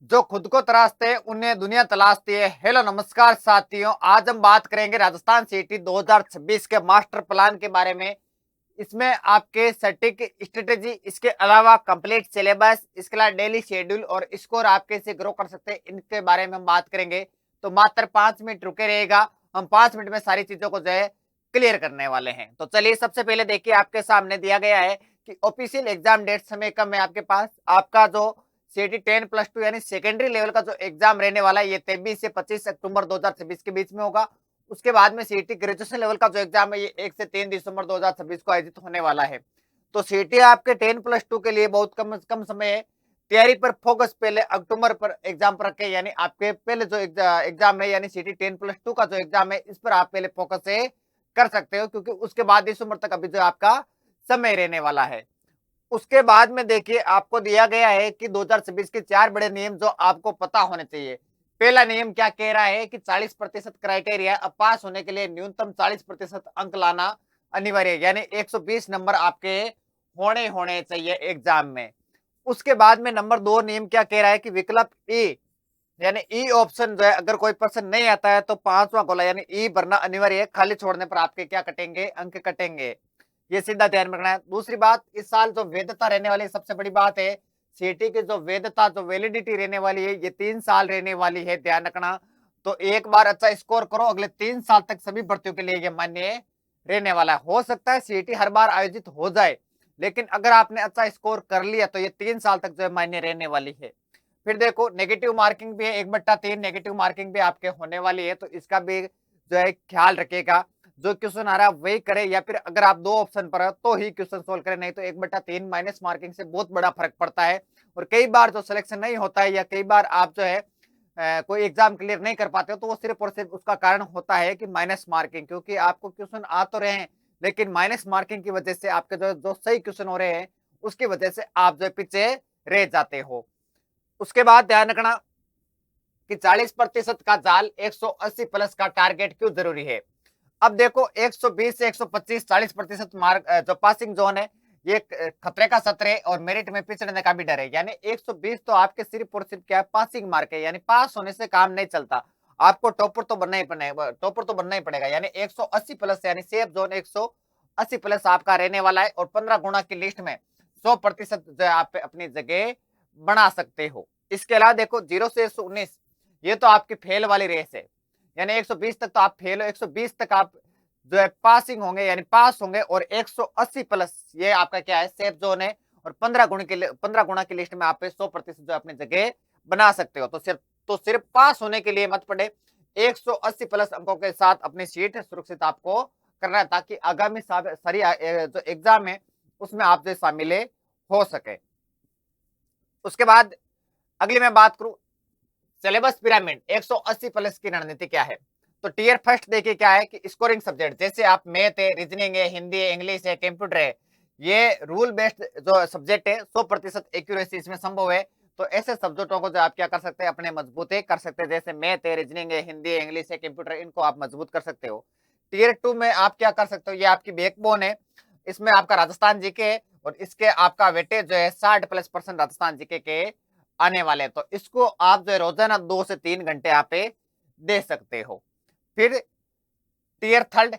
जो खुद को तराशते हैं उन्हें दुनिया तलाशती है। हेलो नमस्कार साथियों, आज हम बात करेंगे राजस्थान सीटी 2026 के मास्टर प्लान के बारे में। इसमें आपके सटीक स्ट्रेटेजी, इसके अलावा कंप्लीट सिलेबस, इसके अलावा डेली शेड्यूल और स्कोर आप कैसे ग्रो कर सकते हैं, इनके बारे में हम बात करेंगे। तो मात्र 5 मिनट रुके रहेगा, हम 5 मिनट में सारी चीजों को जो है क्लियर करने वाले हैं। तो चलिए, सबसे पहले देखिए, आपके सामने दिया गया है कि ऑफिशियल एग्जाम डेट समय कम है आपके पास। आपका जो सीटी 10+2 यानी सेकेंडरी लेवल का जो एग्जाम रहने वाला है, ये 23 से 25 अक्टूबर 2026 के बीच में होगा। उसके बाद में सीटी ग्रेजुएशन लेवल का जो एग्जाम है, ये 1 से 3 दिसंबर 2026 को आयोजित होने वाला है। तो सीटी आपके 10+2 के लिए बहुत कम कम समय है। तैयारी पर फोकस पहले अक्टूबर पर एग्जाम पर रखे, यानी आपके पहले जो एग्जाम है, यानी सीटी 10+2 का जो एग्जाम है, इस पर आप पहले फोकस से कर सकते हो, क्योंकि उसके बाद दिसंबर तक अभी जो आपका समय रहने वाला है। उसके बाद में देखिए, आपको दिया गया है कि 2026 के 4 बड़े नियम जो आपको पता होने चाहिए। पहला नियम क्या कह रहा है कि 40% क्राइटेरिया, अब पास होने के लिए न्यूनतम 40% अंक लाना अनिवार्य है, यानी 120 नंबर आपके होने होने चाहिए एग्जाम में। उसके बाद में नंबर 2 नियम क्या कह रहा है कि विकल्प ई, यानी ई ऑप्शन जो है, अगर कोई पर्सन नहीं आता है तो पांचवा गोला यानी ई भरना अनिवार्य है। खाली छोड़ने पर आपके क्या कटेंगे, अंक कटेंगे। ये सीधा ध्यान में रखना है। दूसरी बात, इस साल जो वैधता रहने वाली सबसे बड़ी बात है, सीटी की जो वैधता, जो वैलिडिटी रहने वाली है, ये 3 साल रहने वाली है, ध्यान रखना। तो एक बार अच्छा स्कोर करो, अगले 3 साल तक सभी भर्तियों के लिए ये मान्य रहने वाला है। हो सकता है सीटी हर बार आयोजित हो जाए, लेकिन अगर आपने अच्छा स्कोर कर लिया तो ये 3 साल तक जो है मान्य रहने वाली है। फिर देखो, नेगेटिव मार्किंग भी है, 1/3 नेगेटिव मार्किंग भी आपके होने वाली है, तो इसका भी जो है ख्याल रखिएगा। जो क्वेश्चन आ रहा है वही करे, या फिर अगर आप 2 ऑप्शन पर हो तो ही क्वेश्चन सोल्व करें, नहीं तो 1/3 माइनस मार्किंग से बहुत बड़ा फर्क पड़ता है। और कई बार जो सिलेक्शन नहीं होता है, या कई बार आप जो है कोई एग्जाम क्लियर नहीं कर पाते हो, तो वो सिर्फ और सिर्फ उसका कारण होता है कि माइनस मार्किंग, क्योंकि आपको क्वेश्चन आ तो रहे हैं, लेकिन माइनस मार्किंग की वजह से आपके जो जो सही क्वेश्चन हो रहे हैं, उसकी वजह से आप जो पीछे रह जाते हो। उसके बाद ध्यान रखना कि 40% का जाल, 180 प्लस का टारगेट क्यों जरूरी है। अब देखो, 120 से 125, 40% मार्क जो पासिंग जोन है, ये खतरे का सत्र है और मेरिट में पिछड़ने का भी डर है। यानी 120 तो आपके सिर्फ और सिर्फ क्या है, पासिंग मार्क है, यानी पास होने से काम नहीं चलता। आपको टॉपर तो बनना ही पड़ेगा, टॉपर तो बनना ही पड़ेगा। यानी 180 प्लस, यानी सेफ जोन 180 प्लस आपका रहने वाला है, और 15 गुना की लिस्ट में 100% जो है आप अपनी जगह बना सकते हो। इसके अलावा देखो, 0 से 119, ये तो आपकी फेल वाली रेस है, यानी 120 तक तो आप फेल हो, 120 तक आप जो है पासिंग होंगे, यानी पास होंगे, और 180 प्लस ये आपका क्या है, सेफ जोन है। और 15 गुना की लिस्ट में आप 100% जो अपनी जगह बना सकते हो। तो सिर्फ पास होने के लिए मत पड़े, 180 प्लस अंकों के साथ अपनी सीट सुरक्षित आपको करना है, ताकि आगामी सारी जो एग्जाम है उसमें आप जो शामिल हो सके। उसके बाद अगली मैं बात करूं, सिलेबस पिरामिड 180 प्लस की रणनीति क्या है। तो टीयर फर्स्ट देखिए क्या है कि स्कोरिंग सब्जेक्ट, जैसे आप मैथ है, रीजनिंग है, हिंदी है, इंग्लिश है, कंप्यूटर है, ये रूल बेस्ड जो सब्जेक्ट है, 100% एक्यूरेसी इसमें संभव है। तो ऐसे सब्जेक्टों को जो आप क्या कर सकते हैं, अपने मजबूत कर सकते हैं, जैसे मैथ है, रीजनिंग है, हिंदी है, इंग्लिश है, कंप्यूटर, इनको आप मजबूत कर सकते हो। टीयर 2 में आप क्या कर सकते हो, ये आपकी बैकबोन है, इसमें आपका राजस्थान जीके है, और इसके आपका वेटेज जो है 60+% राजस्थान जीके के आने वाले हैं। तो इसको आप जो है रोजाना 2 से 3 घंटे आप दे सकते हो। फिर टीयर थर्ड,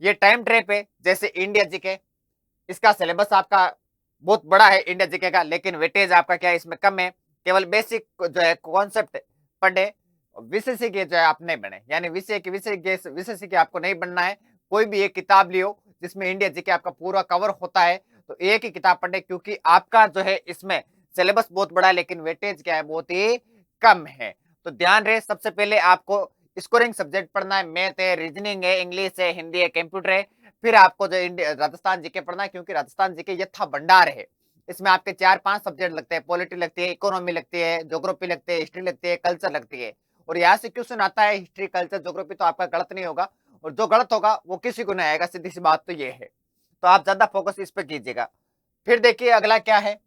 ये टाइम ट्रैप है, जैसे इंडिया जीके, इसका सिलेबस आपका बहुत बड़ा है इंडिया जीके का, लेकिन वेटेज आपका क्या है, इसमें कम है। केवल बेसिक जो है कॉन्सेप्ट पढ़े, विषय से जो है आप नहीं बने, यानी विषय के आपको नहीं बनना है। कोई भी एक किताब लियो जिसमें इंडिया जीके आपका पूरा कवर होता है, तो एक ही किताब पढ़े, क्योंकि आपका जो है इसमें सिलेबस बहुत बड़ा है, लेकिन वेटेज क्या है, बहुत ही कम है। तो ध्यान रहे, सबसे पहले आपको स्कोरिंग सब्जेक्ट पढ़ना है, मैथ है, रीजनिंग है, इंग्लिश है, हिंदी है, कंप्यूटर है। फिर आपको जो इंडिया राजस्थान जीके पढ़ना है, क्योंकि राजस्थान जीके यथा भंडार है। इसमें आपके 4-5 सब्जेक्ट लगते हैं, पॉलिटी लगती है, इकोनॉमी लगती है, ज्योग्राफी लगती है, हिस्ट्री लगती है, कल्चर लगती है। और यहाँ से क्वेश्चन आता है हिस्ट्री, कल्चर, ज्योग्राफी, तो आपका गलत नहीं होगा, और जो गलत होगा वो किसी को नहीं आएगा, सीधी सी बात तो ये है। तो आप ज्यादा फोकस इस पे कीजिएगा। फिर देखिए अगला क्या है,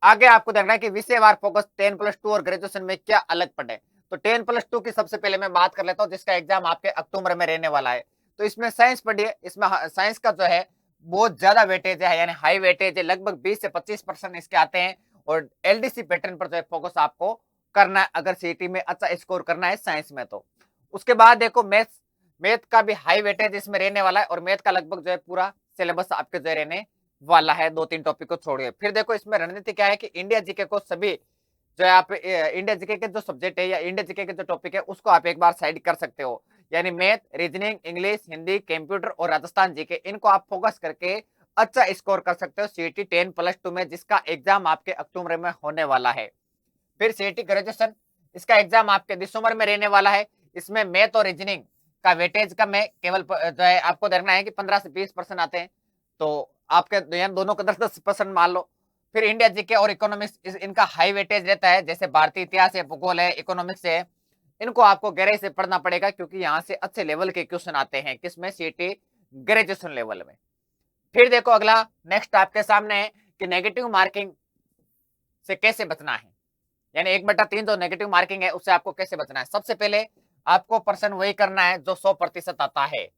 आगे आपको देखना है कि विषयवार फोकस 10+2 और ग्रेजुएशन में क्या अलग पड़े। तो 10+2 की सबसे पहले मैं बात कर लेता हूँ, जिसका एग्जाम आपके अक्टूबर में रहने वाला है। तो इसमें साइंस पढ़िए, इसमें साइंस का जो है बहुत ज्यादा वेटेज है, यानी हाई वेटेज है, लगभग 20 से 25% इसके आते हैं। और एलडीसी पैटर्न पर जो है फोकस आपको करना है अगर सीईटी में अच्छा स्कोर करना है साइंस में। तो उसके बाद देखो मैथ्स, मैथ का भी हाई वेटेज इसमें रहने वाला है और मैथ का लगभग जो है पूरा सिलेबस आपके जो रहने वाला है, 2-3 टॉपिक को छोड़िए। फिर देखो इसमें रणनीति क्या है कि इंडिया जीके को सभी जो है आप इंडिया जीके के जो सब्जेक्ट है या इंडिया जीके के जो टॉपिक है उसको आप एक बार साइड कर सकते हो, यानी math, reasoning, English, Hindi, computer और राजस्थान जीके, इनको आप फोकस करके अच्छा स्कोर कर सकते हो सीईटी 10+2 में, जिसका एग्जाम आपके अक्टूबर में होने वाला है। फिर सीईटी ग्रेजुएशन, इसका एग्जाम आपके दिसंबर में रहने वाला है। इसमें मैथ और रीजनिंग का वेटेज कम है, केवल जो है आपको देखना है कि 15 से 20% आते हैं, तो आपके दोनों को 10-10% मान लो। फिर इंडिया जीके और इकोनॉमिक्स, इनका हाई वेटेज रहता है, जैसे भारतीय इतिहास है, भूगोल है, इकोनॉमिक्स है, इनको आपको गहराई से पढ़ना पड़ेगा क्योंकि यहाँ से अच्छे लेवल के क्वेश्चन आते हैं किसमें, सीईटी ग्रेजुएशन लेवल में। फिर देखो अगला नेक्स्ट आपके सामने है कि नेगेटिव मार्किंग से कैसे बचना है, यानी 1/3 जो नेगेटिव मार्किंग है उससे आपको कैसे बचना है। सबसे पहले आपको पर्सन वही करना है जो 100% आता है,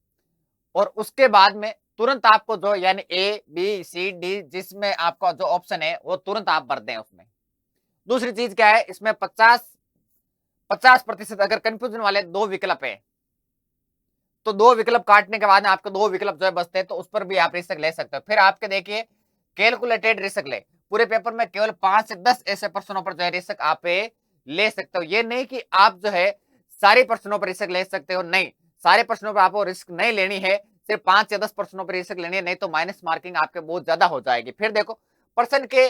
और उसके बाद में तुरंत आपको जो यानी ए बी सी डी जिसमें आपका जो ऑप्शन है वो तुरंत आप भर दें उसमें। दूसरी चीज क्या है, इसमें 50% अगर कंफ्यूजन वाले 2 विकल्प है तो 2 विकल्प काटने के बाद में आपको 2 विकल्प जो है बचते हैं, तो उस पर भी आप रिस्क ले सकते हो। फिर आपके देखिए कैलकुलेटेड रिस्क ले, पूरे पेपर में केवल 5 से 10 ऐसे प्रश्नों पर जो है रिस्क आप ले सकते हो। ये नहीं कि आप जो है सारे प्रश्नों पर रिस्क ले सकते हो, नहीं, सारे प्रश्नों पर आपको रिस्क नहीं लेनी है, सिर्फ 5 या 10 प्रश्नों पर रिस्क लेनी है, नहीं तो माइनस मार्किंग आपके बहुत ज्यादा हो जाएगी। फिर देखो पर्सन के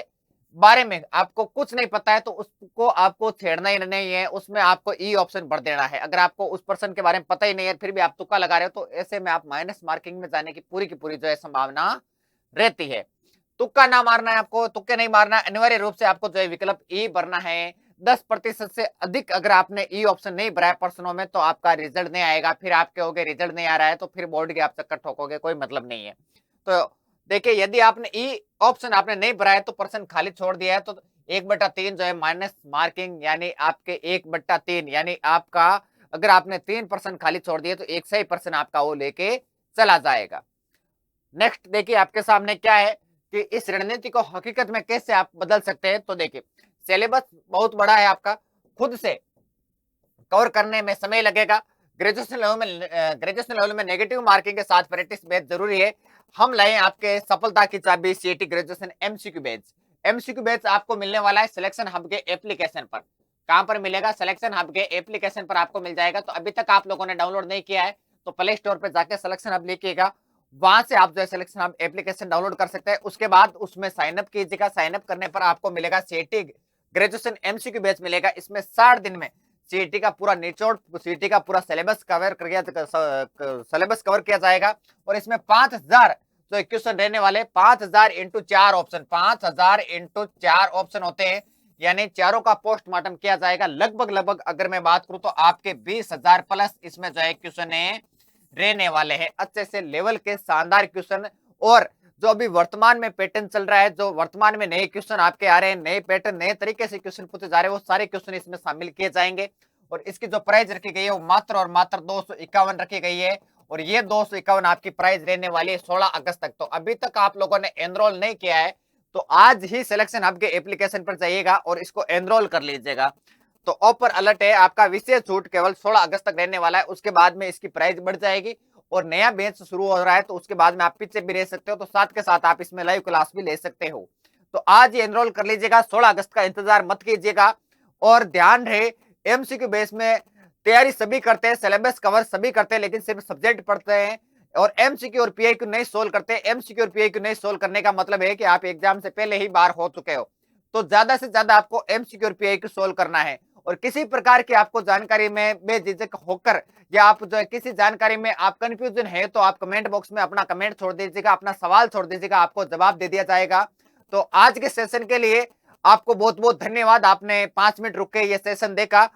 बारे में आपको कुछ नहीं पता है तो उसको आपको छेड़ना ही नहीं है, उसमें आपको ई ऑप्शन भर देना है। अगर आपको उस पर्सन के बारे में पता ही नहीं है फिर भी आप तुक्का लगा रहे हो तो ऐसे में आप माइनस मार्किंग में जाने की पूरी जो है संभावना रहती है। तुक्का ना मारना है आपको, तुक्के नहीं मारना, अनिवार्य रूप से आपको जो है विकल्प ई भरना है। 10% से अधिक अगर आपने ई ऑप्शन नहीं भरा है प्रश्नों में तो आपका रिजल्ट नहीं आएगा, फिर आप कहोगे रिजल्ट नहीं आ रहा है तो फिर बोर्ड के आप चक्कर ठोकोगे, कोई मतलब नहीं है। तो देखिए यदि आपने ई ऑप्शन आपने नहीं भरा है तो पर्सन खाली छोड़ दिया है तो 1/3 जो है माइनस मार्किंग, यानी आपके 1/3 यानी आपका अगर आपने 3% खाली छोड़ दिए तो 1 सही पर्सन आपका वो लेके चला जाएगा। नेक्स्ट देखिए आपके सामने क्या है कि इस रणनीति को हकीकत में कैसे आप बदल सकते हैं। तो देखिए सिलेबस बहुत बड़ा है आपका, खुद से कवर करने में समय लगेगा। ग्रेजुएशन लेवल में नेगेटिव मार्किंग के साथ प्रैक्टिस बेहद जरूरी है। हम लाए आपके सफलता की चाबी CET graduation MCQ batch. MCQ batch आपको मिलने वाला है सिलेक्शन हब के एप्लीकेशन पर। कहां पर मिलेगा, सिलेक्शन हब के एप्लीकेशन पर आपको मिल जाएगा। तो अभी तक आप लोगों ने डाउनलोड नहीं किया है तो प्ले स्टोर पर जाके सिलेक्शन हब लिखिएगा, वहां से आप जो है सिलेक्शन हब एप्लीकेशन डाउनलोड कर सकते हैं। उसके बाद उसमें साइन अप कीजिएगा, साइन अप करने पर आपको मिलेगा सीईटी ग्रेजुएशन एमसीक्यू बैच मिलेगा। इसमें 60 दिन में सीईटी का पूरा निचोड़, सीईटी का पूरा सिलेबस कवर किया जाएगा। और इसमें 5000 जो क्वेश्चन रहने वाले, 5000 इंटू 4 ऑप्शन, 5000 इंटू 4 ऑप्शन होते हैं, यानी चारों का पोस्टमार्टम किया जाएगा। लगभग अगर मैं बात करूं तो आपके 20,000 प्लस इसमें जो है क्वेश्चन रहने वाले हैं, अच्छे से लेवल के शानदार क्वेश्चन। और जो अभी वर्तमान में पैटर्न चल रहा है, जो वर्तमान में नए क्वेश्चन आपके आ रहे हैं, नए पैटर्न, नए तरीके से क्वेश्चन पूछे जा रहे हैं, वो सारे क्वेश्चन इसमें शामिल किए जाएंगे। और इसकी जो प्राइस रखी गई है वो मात्र और मात्र 251 रखी गई है, और ये 251 आपकी प्राइस रहने वाली है 16 अगस्त तक। तो अभी तक आप लोगों ने एनरोल नहीं किया है तो आज ही सिलेक्शन हब के एप्लीकेशन पर जाइएगा और इसको एनरोल कर लीजिएगा। तो ऑफर अलर्ट है, आपका विशेष छूट केवल 16 अगस्त तक रहने वाला है, उसके बाद में इसकी प्राइस बढ़ जाएगी और नया बैच शुरू हो रहा है तो उसके बाद में आप पीछे भी रह सकते हो, तो साथ के साथ आप इसमें लाइव क्लास भी ले सकते हो। तो आज ही एनरोल कर लीजिएगा, 16 अगस्त का इंतजार मत कीजिएगा। और ध्यान रहे एमसीक्यू बेस में तैयारी सभी करते हैं, सिलेबस कवर सभी करते हैं, लेकिन सिर्फ सब्जेक्ट पढ़ते हैं और एमसीक्यू और पीआईक्यू नहीं सोल्व करते। एमसीक्यू और पीआईक्यू नहीं सोल्व करने का मतलब है कि आप एग्जाम से पहले ही बाहर हो चुके हो। तो ज्यादा से ज्यादा आपको एमसीक्यू और पीआईक्यू सोल्व करना है। और किसी प्रकार की आपको जानकारी में बेझिझक होकर या आप जो है किसी जानकारी में आप कंफ्यूजन है तो आप कमेंट बॉक्स में अपना कमेंट छोड़ दीजिएगा, अपना सवाल छोड़ दीजिएगा, आपको जवाब दे दिया जाएगा। तो आज के सेशन के लिए आपको बहुत बहुत धन्यवाद, आपने 5 मिनट रुक के ये सेशन देखा।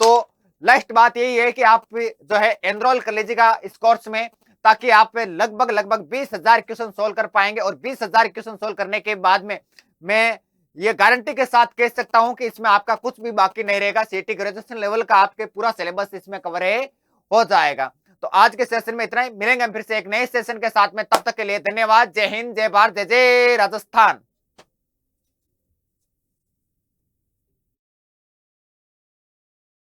तो लास्ट बात यही है कि आप जो है एनरोल कर लीजिएगा इस कोर्स में, ताकि आप लगभग 20,000 क्वेश्चन सोल्व कर पाएंगे। और 20,000 क्वेश्चन सोल्व करने के बाद में मैं ये गारंटी के साथ कह सकता हूं कि इसमें आपका कुछ भी बाकी नहीं रहेगा, सीईटी ग्रेजुएशन लेवल का आपके पूरा सिलेबस इसमें कवर हो जाएगा। तो आज के सेशन में इतना ही, मिलेंगे हम फिर से एक नए सेशन के साथ में, तब तक के लिए धन्यवाद। जय हिंद, जय भारत, जय जय राजस्थान।